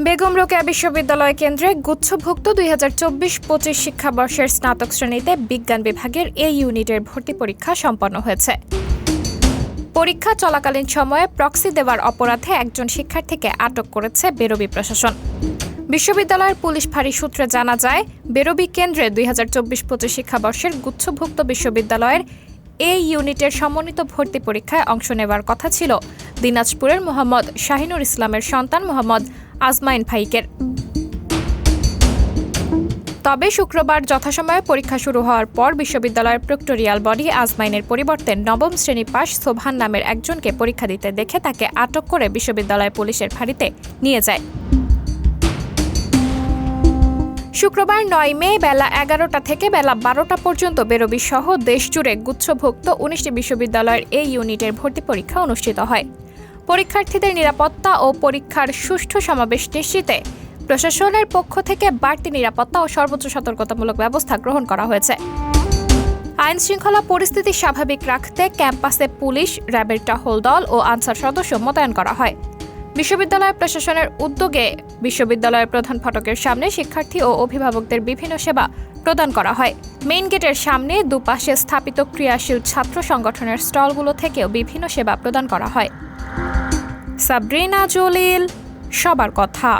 বেগম রোকেয়া বিশ্ববিদ্যালয় কেন্দ্রে গুচ্ছভুক্ত ২০২৪-২৫ শিক্ষাবর্ষের স্নাতক শ্রেণীতে বিজ্ঞান বিভাগের এ ইউনিটের ভর্তি পরীক্ষা সম্পন্ন হয়েছে। পরীক্ষা চলাকালীন সময়ে প্রক্সি দেওয়ার অপরাধে একজন শিক্ষার্থীকে আটক করেছে বেরোবি প্রশাসন। বিশ্ববিদ্যালয়ের পুলিশ ফাঁড়ি সূত্রে জানা যায়, বেরোবি কেন্দ্রে ২০২৪-২৫ শিক্ষাবর্ষের গুচ্ছভুক্ত বিশ্ববিদ্যালয়ের এ ইউনিটের সমন্বিত ভর্তি পরীক্ষায় অংশ নেওয়ার কথা ছিল দিনাজপুরের মোহাম্মদ শাহিনুর ইসলামের সন্তান মোহাম্মদ আজমাইন ফাইকের। তবে শুক্রবার যথাসময়ে পরীক্ষা শুরু হওয়ার পর বিশ্ববিদ্যালয়ের প্রক্টরিয়াল বডি আজমাইনের পরিবর্তে নবম শ্রেণী পাস সোবহান নামের একজনকে পরীক্ষা দিতে দেখে তাকে আটক করে বিশ্ববিদ্যালয় পুলিশের ফাঁড়িতে নিয়ে যায়। শুক্রবার ৯ মে বেলা ১১টা থেকে বেলা ১২টা পর্যন্ত বেরোবি সহ দেশজুড়ে গুচ্ছভুক্ত ১৯টি বিশ্ববিদ্যালয়ের এই ইউনিটের ভর্তি পরীক্ষা অনুষ্ঠিত হয়। পরীক্ষার্থীদের নিরাপত্তা ও পরীক্ষার সুষ্ঠু সমাবেশ নিশ্চিতে প্রশাসনের পক্ষ থেকে বাড়তি নিরাপত্তা ও সর্বোচ্চ সতর্কতামূলক ব্যবস্থা গ্রহণ করা হয়েছে। আইন শৃঙ্খলা পরিস্থিতি স্বাভাবিক রাখতে ক্যাম্পাসে পুলিশ, র্যাবের টহল দল ও আনসার সদস্য মোতায়েন করা হয়। বিশ্ববিদ্যালয় প্রশাসনের উদ্যোগে বিশ্ববিদ্যালয়ের প্রধান ফটকের সামনে শিক্ষার্থী ও অভিভাবকদের বিভিন্ন সেবা প্রদান করা হয়। মেইন গেটের সামনে দুপাশে স্থাপিত ক্রিয়াশীল ছাত্র সংগঠনের স্টলগুলো থেকেও বিভিন্ন সেবা প্রদান করা হয়। সাবরিনা জলিল, সবার কথা।